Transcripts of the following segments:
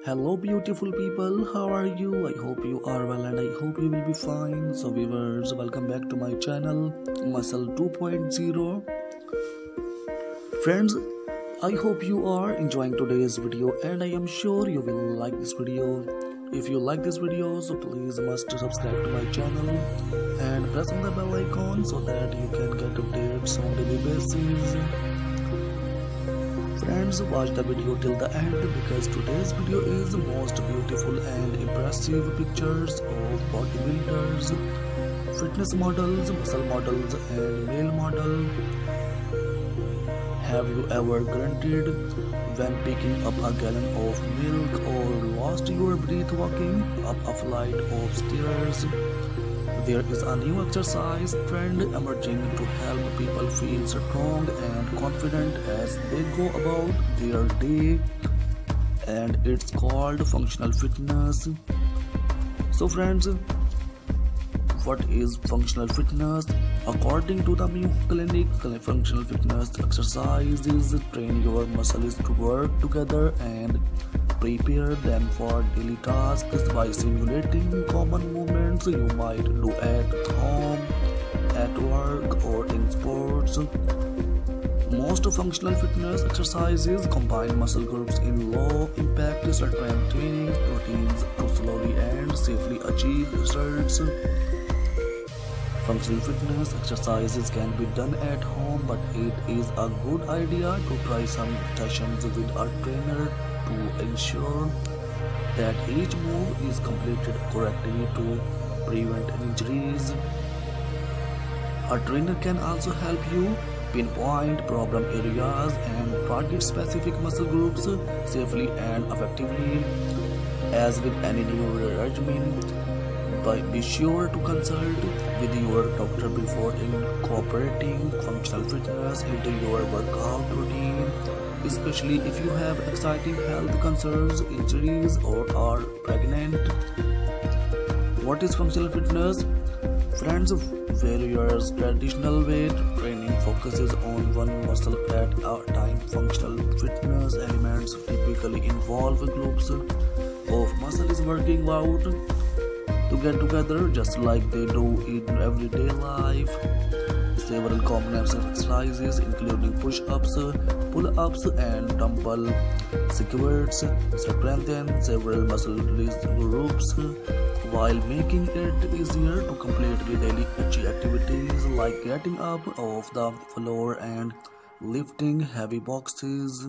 Hello, beautiful people. How are you? I hope you are well and I hope you will be fine. So, viewers, welcome back to my channel, Muscle 2.0. Friends, I hope you are enjoying today's video and I am sure you will like this video. If you like this video, so please must subscribe to my channel and press on the bell icon so that you can get updates on daily basis. Friends, watch the video till the end because today's video is the most beautiful and impressive pictures of bodybuilders, fitness models, muscle models and male model. Have you ever grunted when picking up a gallon of milk or lost your breath walking up a flight of stairs? There is a new exercise trend emerging to help people feel strong and confident as they go about their day, and it's called functional fitness. So friends, what is functional fitness? According to the Mayo Clinic, functional fitness exercises train your muscles to work together and prepare them for daily tasks by simulating common movements you might do at home, at work, or in sports. Most functional fitness exercises combine muscle groups in low-impact strength training routines to slowly and safely achieve results. Functional fitness exercises can be done at home, but it is a good idea to try some sessions with a trainer to ensure that each move is completed correctly to prevent injuries. A trainer can also help you pinpoint problem areas and target specific muscle groups safely and effectively. As with any new regimen, be sure to consult with your doctor before incorporating functional fitness into your workout routine, especially if you have exciting health concerns, injuries, or are pregnant. What is functional fitness? Friends, various traditional weight training focuses on one muscle at a time. Functional fitness elements typically involve groups of muscles working out to get together just like they do in everyday life. Several common exercises including push-ups, pull-ups and dumbbell squats strengthen several muscle groups while making it easier to complete daily activities like getting up off the floor and lifting heavy boxes.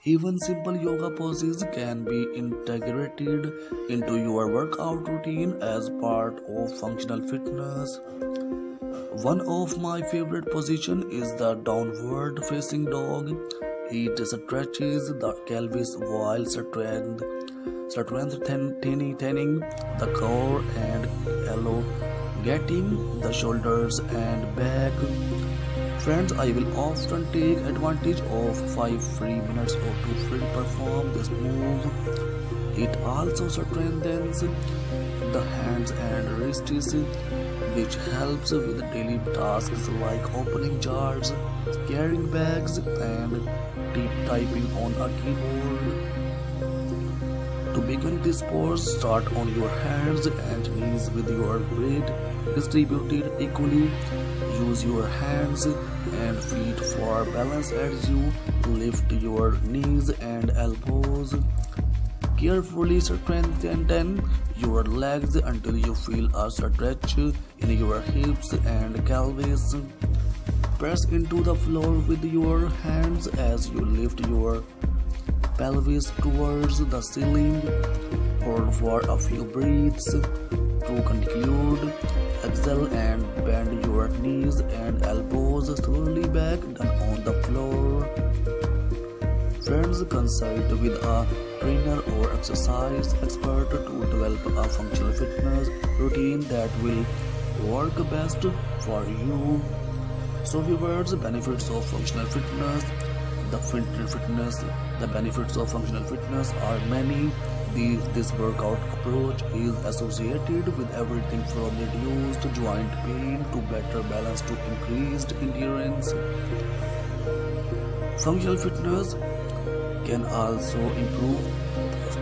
Even simple yoga poses can be integrated into your workout routine as part of functional fitness. One of my favorite positions is the downward facing dog. It stretches the pelvis while strengthening the core and elongating the shoulders and back. Friends, I will often take advantage of 5 free minutes or to free perform this move. It also strengthens the hands and wrists, which helps with daily tasks like opening jars, carrying bags, and typing on a keyboard. To begin this pose, start on your hands and knees with your weight distributed equally. Use your hands and feet for balance as you lift your knees and elbows. Carefully strengthen your legs until you feel a stretch in your hips and pelvis. Press into the floor with your hands as you lift your pelvis towards the ceiling. Hold for a few breaths. To conclude, exhale and bend your knees and elbows slowly back down on the floor. Friends, consult with a trainer or exercise expert to develop a functional fitness routine that will work best for you. So viewers, benefits of functional fitness. The benefits of functional fitness are many. This workout approach is associated with everything from reduced joint pain to better balance to increased endurance. Functional fitness can also improve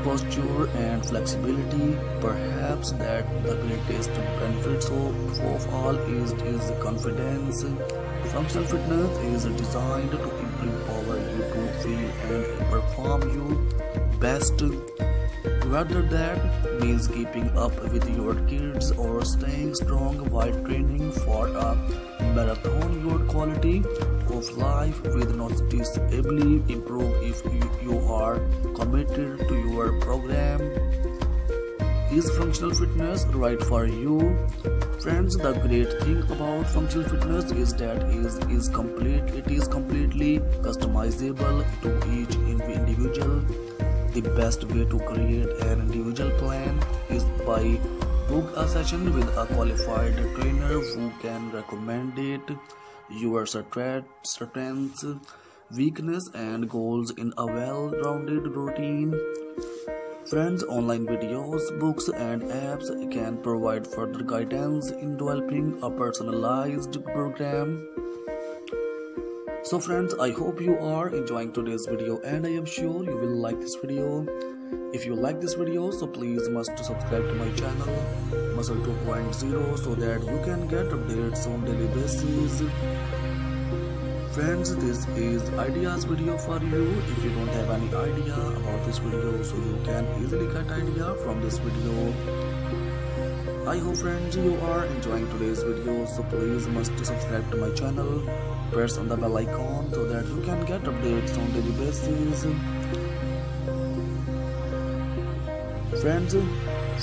posture and flexibility. Perhaps that the greatest benefits of all is confidence. Functional fitness is designed to empower you to feel and perform your best. Whether that means keeping up with your kids or staying strong while training for a marathon, your quality of life will noticeably improve if you are committed to your program. Is functional fitness right for you? Friends, the great thing about functional fitness is that it is completely customizable to each individual. The best way to create an individual plan is by book a session with a qualified trainer who can recommend it. Your strengths, weakness, and goals in a well-rounded routine. Friends, online videos, books, and apps can provide further guidance in developing a personalized program. So friends, I hope you are enjoying today's video and I am sure you will like this video. If you like this video, so please must subscribe to my channel Muscle 2.0 so that you can get updates on daily basis. Friends, this is ideas video for you. If you don't have any idea about this video, so you can easily get idea from this video. I hope friends you are enjoying today's video, so please must subscribe to my channel, press on the bell icon so that you can get updates on daily basis. Friends,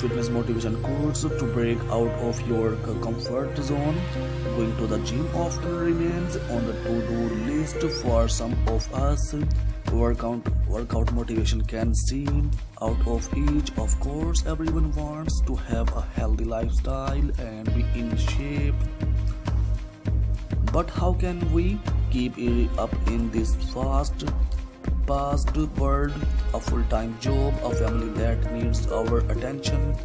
fitness motivation course to break out of your comfort zone. Going to the gym often remains on the to-do list for some of us. Workout motivation can seem out of reach. Of course, everyone wants to have a healthy lifestyle and be in shape. But how can we keep it up in this fast-paced world? A full-time job, a family that needs our attention,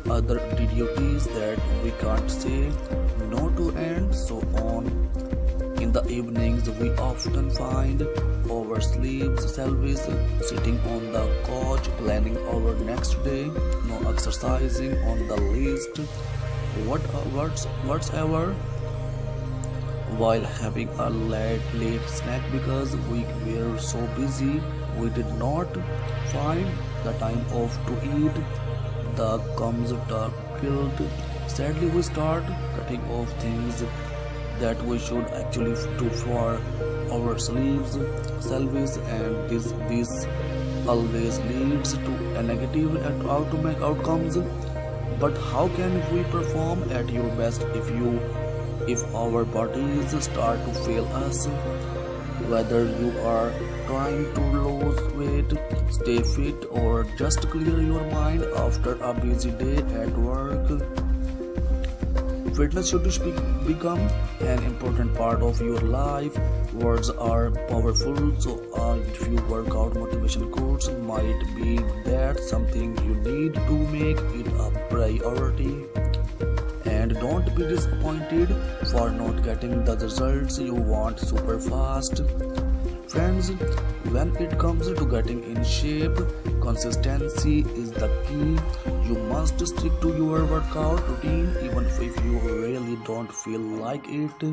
other duties that we can't say no to, and so on. In the evenings, we often find ourselves sitting on the couch planning our next day, no exercising on the list, whatsoever, while having a late snack because we were so busy we did not find the time off to eat. The comes the guilt. Sadly, we start cutting off things that we should actually do for ourselves, and this always leads to a negative outcomes. But how can we perform at your best if our bodies start to fail us? Whether you are trying to lose weight, stay fit, or just clear your mind after a busy day at work, fitness should become an important part of your life. Words are powerful, so if you workout motivation course might be that something you need to make it a priority. And don't be disappointed for not getting the results you want super fast. Friends, when it comes to getting in shape, consistency is the key. You must stick to your workout routine even if you really don't feel like it.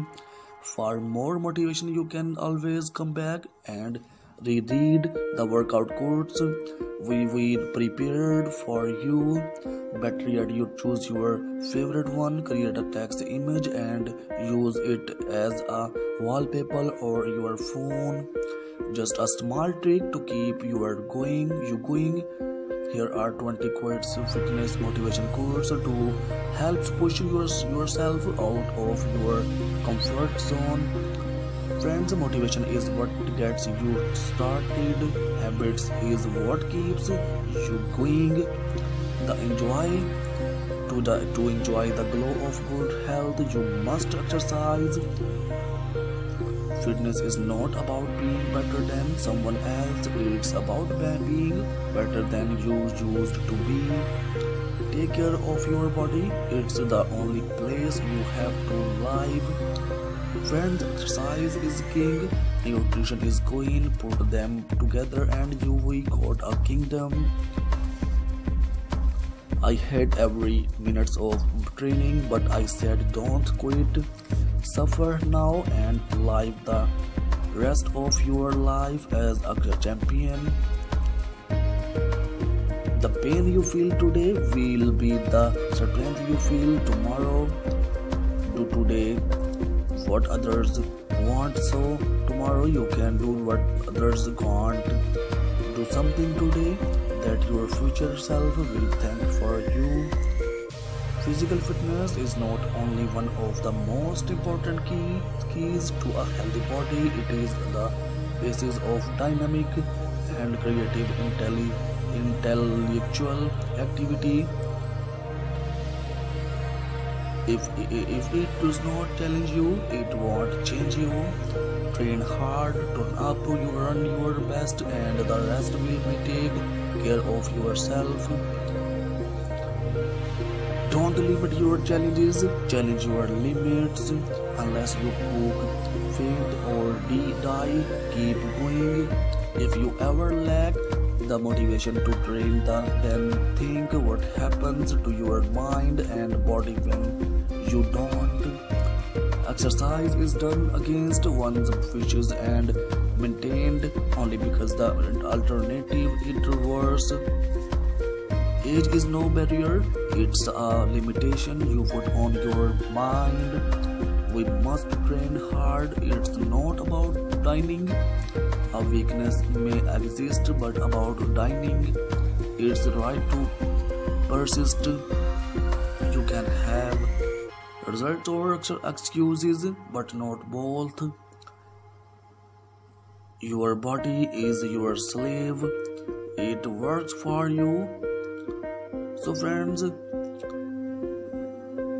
For more motivation, you can always come back and reread the workout course we prepared for you. Better yet, you choose your favorite one, create a text image and use it as a wallpaper or your phone. Just a small trick to keep you going. Here are 20 quotes fitness motivation course to help push yourself out of your comfort zone. Friends, motivation is what gets you started. Habits is what keeps you going. To enjoy the glow of good health, you must exercise. Fitness is not about being better than someone else. It's about being better than you used to be. Take care of your body. It's the only place you have to live. Friends, exercise is king, nutrition is queen. Put them together and we got a kingdom. I had every minute of training, but I said don't quit. Suffer now and live the rest of your life as a champion. The pain you feel today will be the strength you feel tomorrow. Do today what others want, so tomorrow you can do what others can't. Do something today that your future self will thank for you. Physical fitness is not only one of the most important keys to a healthy body, it is the basis of dynamic and creative intellectual activity. If it does not challenge you, it won't change you. Train hard, turn up, you run your best, and the rest will be take care of yourself. Don't limit your challenges, challenge your limits. Unless you cook, faint or die, keep going. If you ever lack the motivation to train, then think what happens to your mind and body when you don't. Exercise is done against one's wishes and maintained only because the alternative is worse. Age is no barrier, it's a limitation you put on your mind. We must train hard, it's not about dining. A weakness may exist, but about dining, it's the right to persist. You can have results or excuses, but not both. Your body is your slave, it works for you. So friends,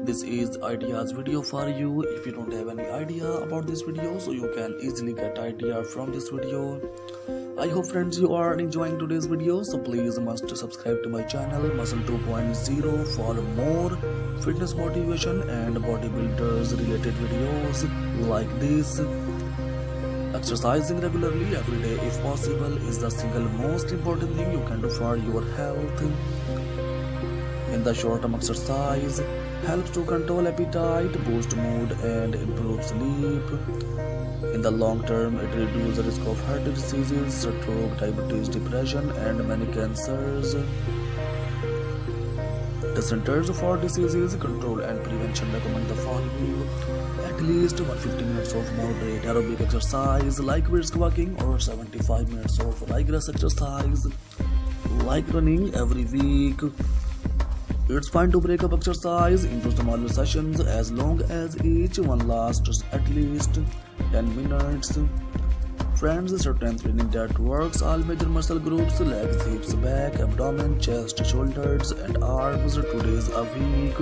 this is ideas video for you. If you don't have any idea about this video, so you can easily get idea from this video. I hope friends you are enjoying today's video, so please must subscribe to my channel Muscle 2.0 for more fitness motivation and bodybuilders related videos like this. Exercising regularly every day if possible is the single most important thing you can do for your health. In the short term, exercise helps to control appetite, boost mood and improve sleep. In the long term, it reduces the risk of heart diseases, stroke, diabetes, depression and many cancers. The Centers for Disease Control and Prevention recommend the following: at least 150 minutes of moderate aerobic exercise like brisk walking or 75 minutes of rigorous exercise like running every week. It's fine to break up exercise into smaller sessions as long as each one lasts at least 10 minutes. Friends, strength training that works all major muscle groups: legs, hips, back, abdomen, chest, shoulders and arms 2 days a week.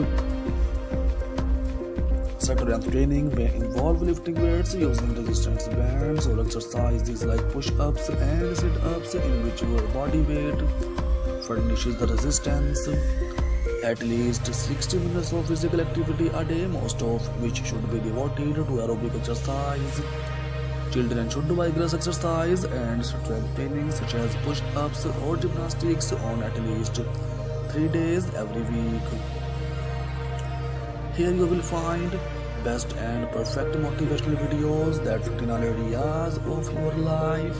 Strength training may involve lifting weights, using resistance bands or exercises like push-ups and sit-ups in which your body weight furnishes the resistance. At least 60 minutes of physical activity a day, most of which should be devoted to aerobic exercise. Children should do vigorous exercise and strength training such as push-ups or gymnastics on at least 3 days every week. Here you will find best and perfect motivational videos that fit in all areas of your life.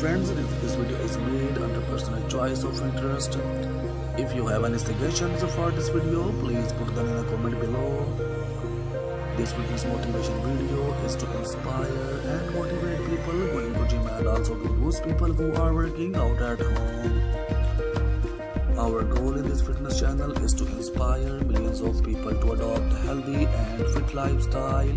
Friends, this video is made under personal choice of interest. If you have any suggestions for this video, please put them in a comment below. This fitness motivation video is to inspire and motivate people going to gym and also to those people who are working out at home. Our goal in this fitness channel is to inspire millions of people to adopt a healthy and fit lifestyle.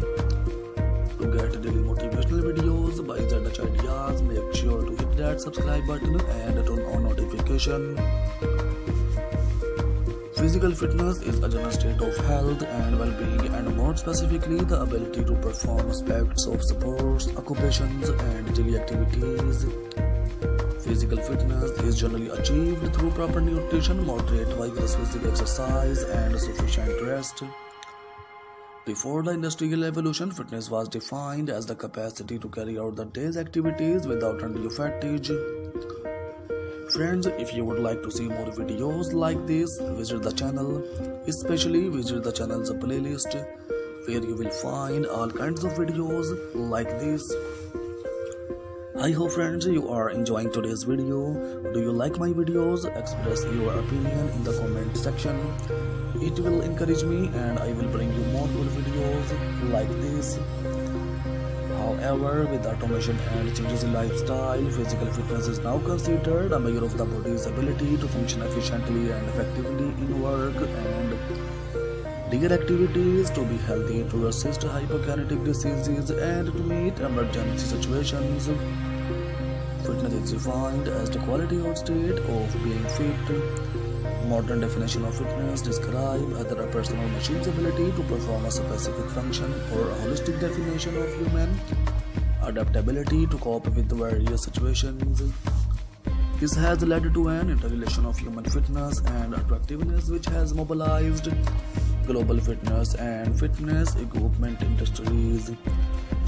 To get daily motivational videos by ZH Ideas, make sure to hit that subscribe button and turn on notification. Physical fitness is a general state of health and well-being, and more specifically the ability to perform aspects of sports, occupations and daily activities. Physical fitness is generally achieved through proper nutrition, moderate vigorous physical exercise and sufficient rest. Before the industrial evolution, fitness was defined as the capacity to carry out the day's activities without undue fatigue. Friends, if you would like to see more videos like this, visit the channel. Especially visit the channel's playlist, where you will find all kinds of videos like this. I hope friends you are enjoying today's video. Do you like my videos? Express your opinion in the comment section. It will encourage me and I will bring you more good videos like this. However, with automation and changes in lifestyle, physical fitness is now considered a measure of the body's ability to function efficiently and effectively in work and daily activities, to be healthy, to resist hypokinetic diseases, and to meet emergency situations. Fitness is defined as the quality or state of being fit. Modern definition of fitness describe either a person or machine's ability to perform a specific function, or a holistic definition of human adaptability to cope with various situations. This has led to an interrelation of human fitness and attractiveness, which has mobilized global fitness and fitness equipment industries.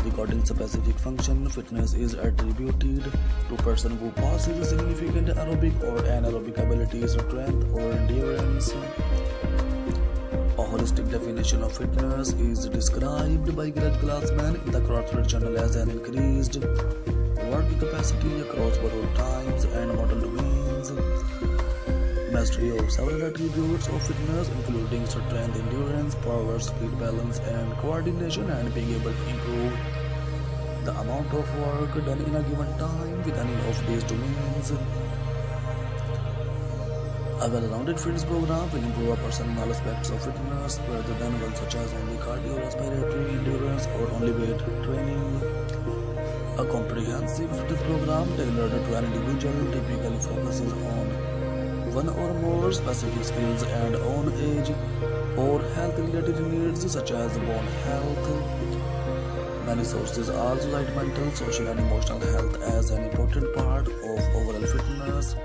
Regarding specific function, fitness is attributed to a person who possesses significant aerobic or anaerobic abilities, strength or endurance. A holistic definition of fitness is described by Greg Glassman in the CrossFit Journal as an increased working capacity across borrowed times and model domains. Mastery of several attributes of fitness, including strength, endurance, power, speed, balance, and coordination, and being able to improve the amount of work done in a given time with any of these domains. A well-rounded fitness program will improve a person in all aspects of fitness, rather than one such as only cardiorespiratory endurance or only weight training. A comprehensive fitness program tailored to an individual typically focuses on one or more specific skills and on age or health-related needs such as bone health. Many sources also cite mental, social, and emotional health as an important part of overall fitness.